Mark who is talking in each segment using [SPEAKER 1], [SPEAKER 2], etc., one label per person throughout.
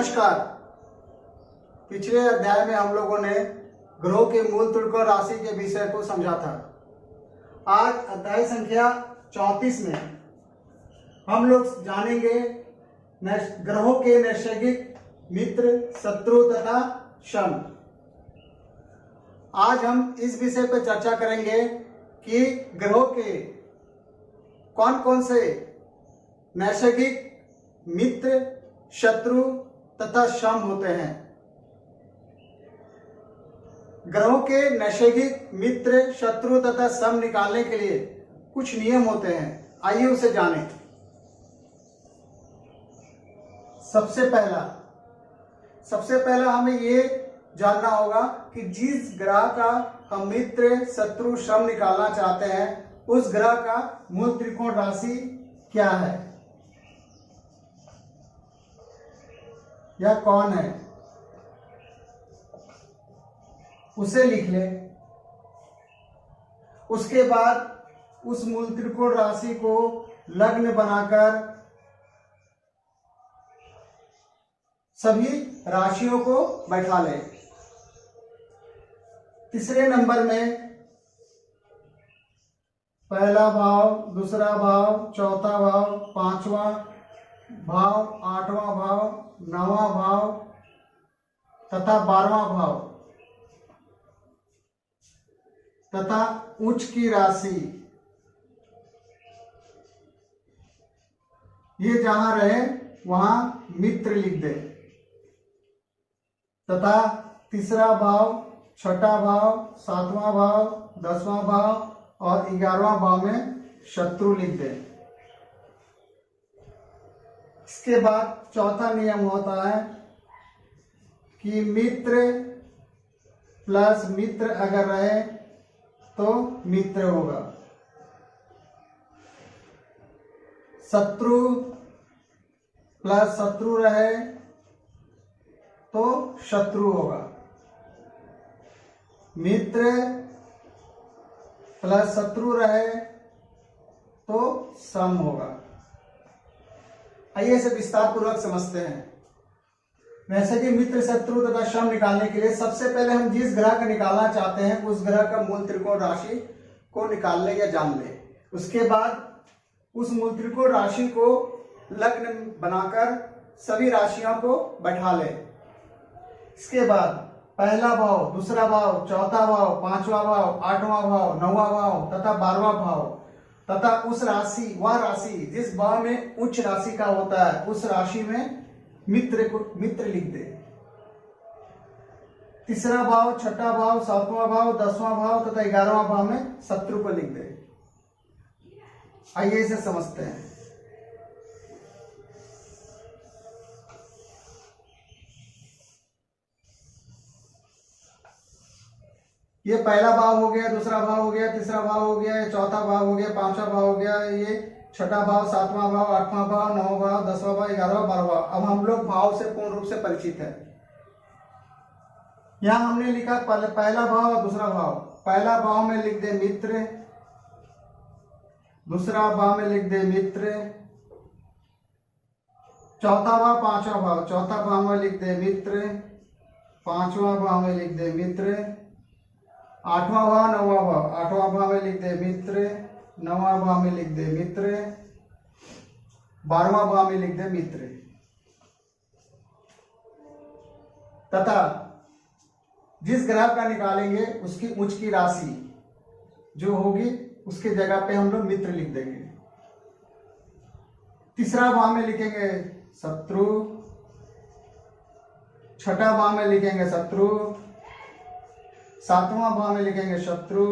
[SPEAKER 1] नमस्कार। पिछले अध्याय में हम लोगों ने ग्रहों के मूल त्रिकोण राशि के विषय को समझा था। आज अध्याय संख्या 34 में हम लोग जानेंगे ग्रहों के नैसर्गिक मित्र, शत्रु तथा शम। आज हम इस विषय पर चर्चा करेंगे कि ग्रहों के कौन कौन से नैसर्गिक मित्र, शत्रु तथा शम होते हैं। ग्रहों के नैसर्गिक मित्र, शत्रु तथा शम निकालने के लिए कुछ नियम होते हैं। आइए उसे जानें। सबसे पहला हमें ये जानना होगा कि जिस ग्रह का हम मित्र, शत्रु, शम निकालना चाहते हैं उस ग्रह का मूल त्रिकोण राशि क्या है या कौन है, उसे लिख ले। उसके बाद उस मूल त्रिकोण राशि को लग्न बनाकर सभी राशियों को बैठा ले। तीसरे नंबर में पहला भाव, दूसरा भाव, चौथा भाव, पांचवा भाव, आठवां भाव, नौवां भाव तथा 12वां भाव तथा उच्च की राशि, ये जहां रहे वहां मित्र लिख दे। तथा तीसरा भाव, छठा भाव, 7वां भाव, 10वां भाव और 11वां भाव में शत्रु लिख दे। इसके बाद चौथा नियम होता है कि मित्र प्लस मित्र अगर रहे तो मित्र होगा, शत्रु प्लस शत्रु रहे तो शत्रु होगा, मित्र प्लस शत्रु रहे तो सम होगा। आइए इसे विस्तार पूर्वक समझते हैं। वैसे कि मित्र, शत्रु तथा शम निकालने के लिए सबसे पहले हम जिस ग्रह का निकालना चाहते हैं उस ग्रह का मूल त्रिकोण राशि को निकाल ले या जान ले। उसके बाद उस मूल त्रिकोण राशि को लग्न बनाकर सभी राशियों को बैठा ले। इसके बाद पहला भाव, दूसरा भाव, चौथा भाव, पांचवा भाव, 8वां भाव, 9वां भाव तथा 12वां भाव तथा उस राशि, वह राशि जिस भाव में उच्च राशि का होता है उस राशि में मित्र लिख दे। तीसरा भाव, छठा भाव, 7वां भाव, 10वां भाव तथा 11वां भाव में शत्रु को लिख दे। आइए इसे समझते हैं। ये पहला भाव हो गया, दूसरा भाव हो गया, तीसरा भाव हो गया, चौथा भाव हो गया, पांचवा भाव हो गया, ये छठा भाव, 7वां भाव, 8वां भाव, 9वां भाव, 10वां भाव, 11वां, 12वां। अब हम लोग भाव से पूर्ण रूप से परिचित है। यहां हमने लिखा पहला भाव और दूसरा भाव। पहला भाव में लिख दे मित्र, दूसरा भाव में लिख दे मित्र, चौथा भाव, पांचवा भाव, चौथा भाव में लिख दे मित्र, पांचवा भाव में लिख दे मित्र, 8वां भाव, 9वां भाव, 8वां भाव में लिख दे मित्र, 9वां भाव में लिख दे मित्र, 12वां भाव में लिख दे मित्र। तथा जिस ग्रह का निकालेंगे उसकी उच्च की राशि जो होगी उसके जगह पे हम लोग मित्र लिख देंगे। तीसरा भाव में लिखेंगे शत्रु, छठा भाव में लिखेंगे शत्रु, 7वां भाव में लिखेंगे शत्रु,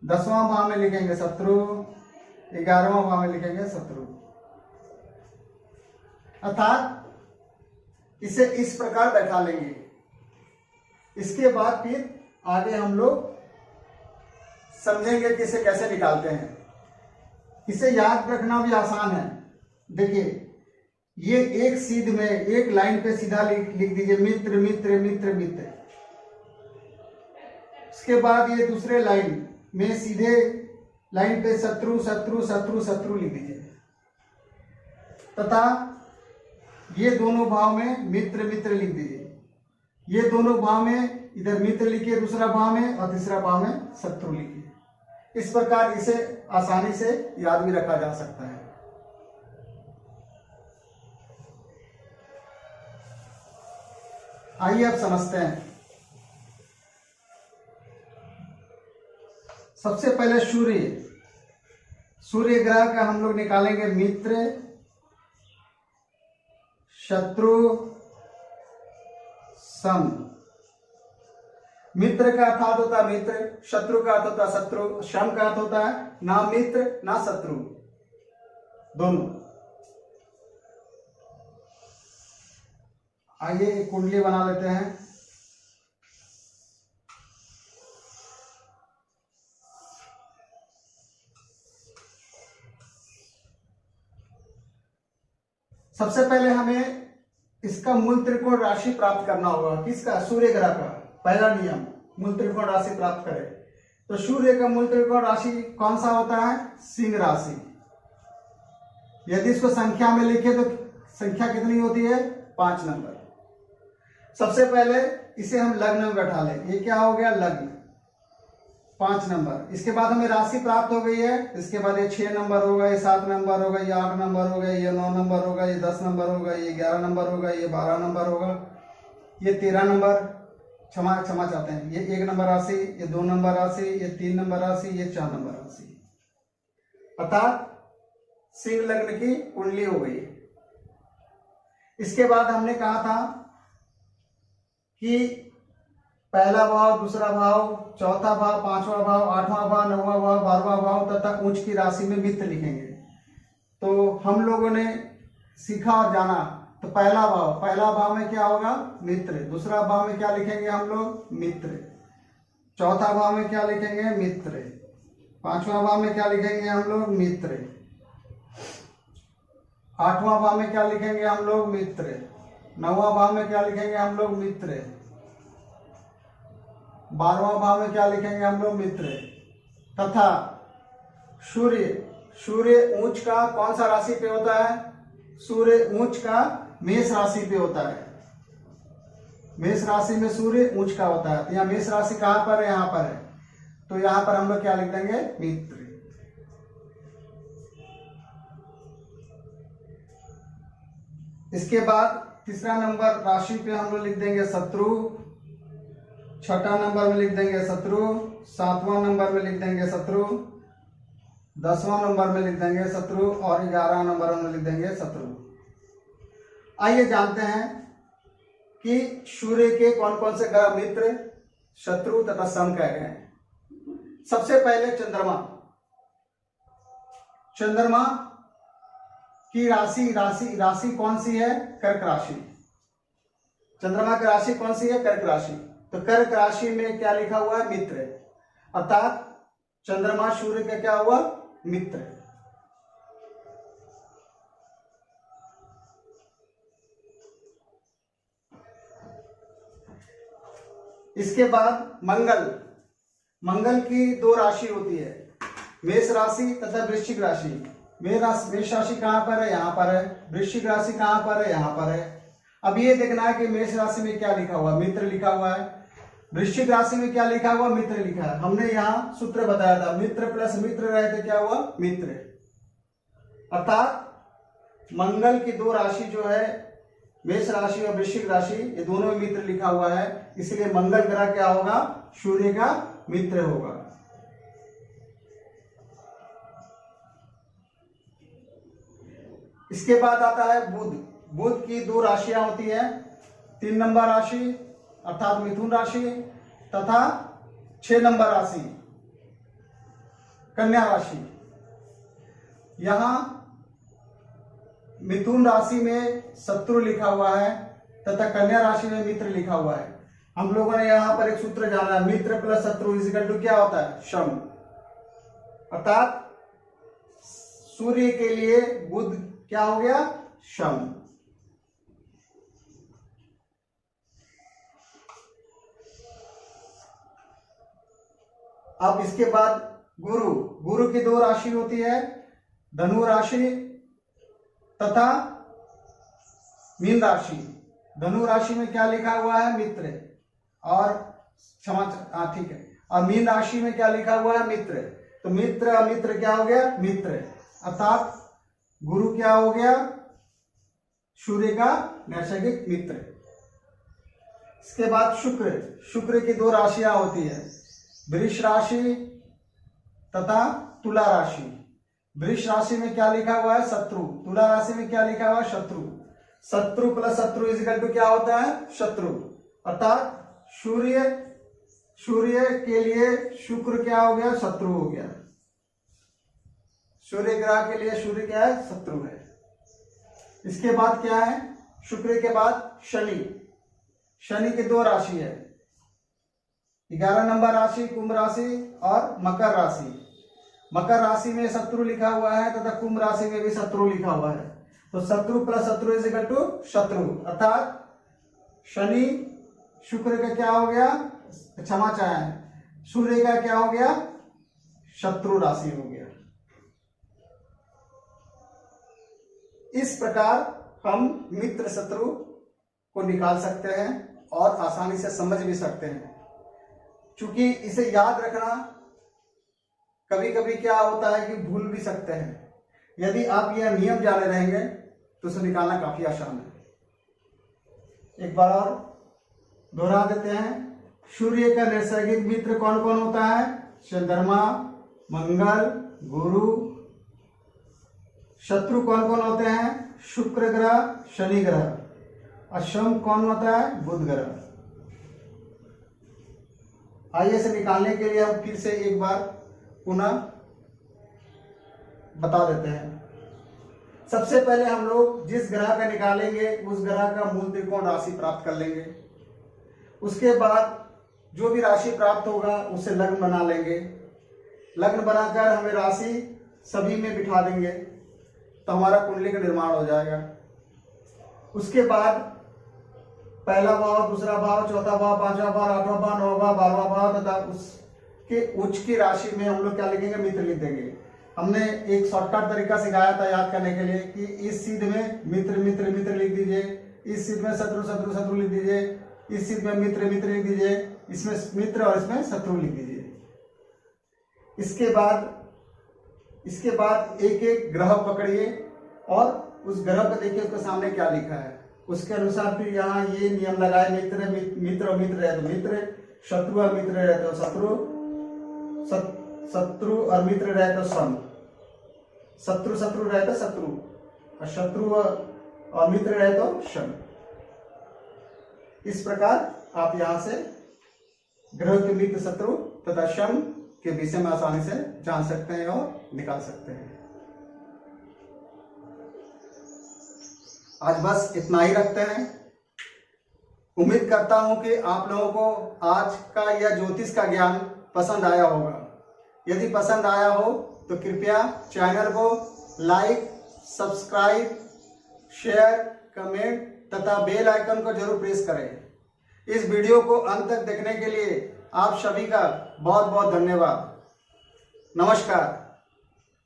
[SPEAKER 1] 10वां भाव में लिखेंगे शत्रु, 11वां भाव में लिखेंगे शत्रु। अर्थात इसे इस प्रकार बैठा लेंगे। इसके बाद फिर आगे हम लोग समझेंगे कि इसे कैसे निकालते हैं। इसे याद रखना भी आसान है। देखिए, ये एक सीध में एक लाइन पे सीधा लिख दीजिए मित्र मित्र मित्र मित्र। उसके बाद ये दूसरे लाइन में सीधे लाइन पे शत्रु शत्रु शत्रु शत्रु लिख दीजिए तथा ये दोनों भाव में मित्र मित्र लिख दीजिए। ये दोनों भाव में इधर मित्र लिखिए, दूसरा भाव में, और तीसरा भाव में शत्रु लिखिए। इस प्रकार इसे आसानी से याद भी रखा जा सकता है। आइए अब समझते हैं। सबसे पहले सूर्य ग्रह का हम लोग निकालेंगे मित्र, शत्रु, सम। मित्र का अर्थ होता है मित्र, शत्रु का अर्थ होता है शत्रु, सम का अर्थ होता है ना मित्र ना शत्रु, दोनों। आइए एक कुंडली बना लेते हैं। सबसे पहले हमें इसका मूल त्रिकोण राशि प्राप्त करना होगा। किसका? सूर्य ग्रह का। पहला नियम, मूल त्रिकोण राशि प्राप्त करें। तो सूर्य का मूल त्रिकोण राशि कौन सा होता है? सिंह राशि। यदि इसको संख्या में लिखे तो संख्या कितनी होती है? 5 नंबर। सबसे पहले इसे हम लग्न में बैठा लें। ये क्या हो गया? लग्न, 5 नंबर। इसके बाद हमें राशि प्राप्त हो गई है। इसके बाद ये 6 नंबर होगा, ये 7 नंबर होगा, ये 8 नंबर होगा, ये 9 नंबर होगा, ये 10 नंबर होगा, ये 11 नंबर होगा, ये 12 नंबर होगा, ये 13 नंबर, क्षमा चाहते हैं, ये 1 नंबर राशि, ये 2 नंबर राशि, ये 3 नंबर राशि, ये 4 नंबर राशि। अर्थात सिंह लग्न की कुंडली हो गई। इसके बाद हमने कहा था कि पहला भाव, दूसरा भाव, चौथा भाव, 5वां भाव, 8वां भाव, 9वां भाव, 12वां भाव तथा ऊंच की राशि में मित्र लिखेंगे। तो हम लोगों ने सीखा और जाना। तो पहला भाव में क्या होगा? मित्र। दूसरा भाव में क्या लिखेंगे हम लोग? मित्र। चौथा भाव में क्या लिखेंगे? मित्र। 5वां भाव में क्या लिखेंगे हम लोग? मित्र। 8वां भाव में क्या लिखेंगे हम लोग? मित्र। 9वां भाव में क्या लिखेंगे हम लोग? मित्र। 12वां भाव में क्या लिखेंगे हम लोग? मित्र। तथा सूर्य ऊंच का कौन सा राशि पे होता है? सूर्य ऊंच का मेष राशि पे होता है। मेष राशि में सूर्य ऊंच का होता है। तो यहाँ मेष राशि कहां पर है? यहाँ पर है। तो यहाँ पर हम लोग क्या लिख देंगे? मित्र। इसके बाद तीसरा नंबर राशि पे हम लोग लिख देंगे शत्रु। छठा नंबर में लिख देंगे शत्रु। 7वां नंबर में लिख देंगे शत्रु। 10वां नंबर में लिख देंगे शत्रु। और 11वां नंबर में लिख देंगे शत्रु। आइए जानते हैं कि सूर्य के कौन कौन से ग्रह मित्र, शत्रु तथा सम कह गए हैं। सबसे पहले चंद्रमा की राशि कौन सी है? कर्क राशि। चंद्रमा की राशि कौन सी है? कर्क राशि। तो कर्क राशि में क्या लिखा हुआ है? मित्र। अर्थात चंद्रमा सूर्य का क्या हुआ? मित्र। इसके बाद मंगल की 2 राशि होती है, मेष राशि तथा वृश्चिक राशि। मेष राशि कहां पर है? यहां पर है। वृश्चिक राशि कहां पर है? यहां पर है। अब ये देखना है कि मेष राशि में क्या लिखा हुआ? मित्र लिखा हुआ है। वृश्चिक राशि में क्या लिखा हुआ? मित्र लिखा है। हमने यहाँ सूत्र बताया था, मित्र प्लस मित्र रहे थे क्या हुआ? मित्र। अर्थात मंगल की 2 राशि जो है, मेष राशि और वृश्चिक राशि, ये दोनों में मित्र लिखा हुआ है। इसलिए मंगल ग्रह क्या होगा? सूर्य का मित्र होगा। इसके बाद आता है बुध की 2 राशियां होती है, 3 नंबर राशि अर्थात मिथुन राशि तथा 6 नंबर राशि कन्या राशि। यहां मिथुन राशि में शत्रु लिखा हुआ है तथा कन्या राशि में मित्र लिखा हुआ है। हम लोगों ने यहां पर एक सूत्र जाना है, मित्र प्लस शत्रु इक्वल टू क्या होता है? सम। अर्थात सूर्य के लिए बुध क्या हो गया? सम। अब इसके बाद गुरु की 2 राशि होती है, धनु राशि तथा मीन राशि, धनु राशि में क्या लिखा हुआ है? मित्र। और क्षमा, ठीक है। और मीन राशि में क्या लिखा हुआ है? मित्र। तो मित्र अमित्र क्या हो गया? मित्र। अर्थात गुरु क्या हो गया? सूर्य का नैसर्गिक मित्र। इसके बाद शुक्र, शुक्र की दो राशियां होती है, वृष राशि तथा तुला राशि। वृष राशि में क्या लिखा हुआ है? शत्रु। तुला राशि में क्या लिखा हुआ है? शत्रु। शत्रु प्लस शत्रु इक्वल टू क्या होता है? शत्रु। अर्थात सूर्य के लिए शुक्र क्या हो गया? शत्रु हो गया। सूर्य ग्रह के लिए सूर्य क्या है? शत्रु है। इसके बाद क्या है? शुक्र के बाद शनि। शनि की दो राशि है, 11 नंबर राशि कुंभ राशि और मकर राशि। मकर राशि में शत्रु लिखा हुआ है तथा कुंभ राशि में भी शत्रु लिखा हुआ है। तो शत्रु प्लस शत्रु इज इक्वल टू शत्रु। अर्थात शनि शुक्र का क्या हो गया? क्षमा चाहें, सूर्य का क्या हो गया? शत्रु राशि हो गया। इस प्रकार हम मित्र शत्रु को निकाल सकते हैं और आसानी से समझ भी सकते हैं। चूंकि इसे याद रखना कभी कभी क्या होता है कि भूल भी सकते हैं। यदि आप यह नियम जाने रहेंगे तो उसे निकालना काफी आसान है। एक बार और दोहरा देते हैं। सूर्य का नैसर्गिक मित्र कौन कौन होता है? चंद्रमा, मंगल, गुरु। शत्रु कौन कौन होते हैं? शुक्र ग्रह, शनि ग्रह। अशम कौन होता है? बुध ग्रह। आइए इसे निकालने के लिए हम फिर से एक बार पुनः बता देते हैं। सबसे पहले हम लोग जिस ग्रह का निकालेंगे उस ग्रह का मूल त्रिकोण राशि प्राप्त कर लेंगे। उसके बाद जो भी राशि प्राप्त होगा उसे लग्न बना लेंगे। लग्न बनाकर हमें राशि सभी में बिठा देंगे तो हमारा कुंडली का निर्माण हो जाएगा। उसके बाद पहला भाव, दूसरा भाव, चौथा भाव, पांचवा भाव, आठवां भाव, नौवां भाव, 12वां भाव तथा उसके उच्च की राशि में हम लोग क्या लिखेंगे? मित्र लिख देंगे। हमने एक शॉर्टकट तरीका सिखाया था याद करने के लिए कि इस सिद्ध में मित्र मित्र मित्र लिख दीजिए, इस सिद्ध में शत्रु शत्रु शत्रु लिख दीजिए, इस सिद्ध में मित्र मित्र लिख दीजिए, इसमें मित्र और इसमें शत्रु लिख दीजिए। इसके बाद एक एक ग्रह पकड़िए और उस ग्रह को देखिए उसके सामने क्या लिखा है। उसके अनुसार फिर यहाँ ये नियम लगाए, मित्र मित्र और मित्र रहे तो मित्र, शत्रु और मित्र रहे तो शत्रु, शत्रु और मित्र रहे तो सम, शत्रु शत्रु रहे तो शत्रु, और शत्रु और मित्र रहे तो शम। इस प्रकार आप यहां से ग्रह के मित्र शत्रु तथा शम के विषय में आसानी से जान सकते हैं और निकाल सकते हैं। आज बस इतना ही रखते हैं। उम्मीद करता हूं कि आप लोगों को आज का यह ज्योतिष का ज्ञान पसंद आया होगा। यदि पसंद आया हो तो कृपया चैनल को लाइक, सब्सक्राइब, शेयर, कमेंट तथा बेल आइकन को जरूर प्रेस करें। इस वीडियो को अंत तक देखने के लिए आप सभी का बहुत बहुत धन्यवाद। नमस्कार।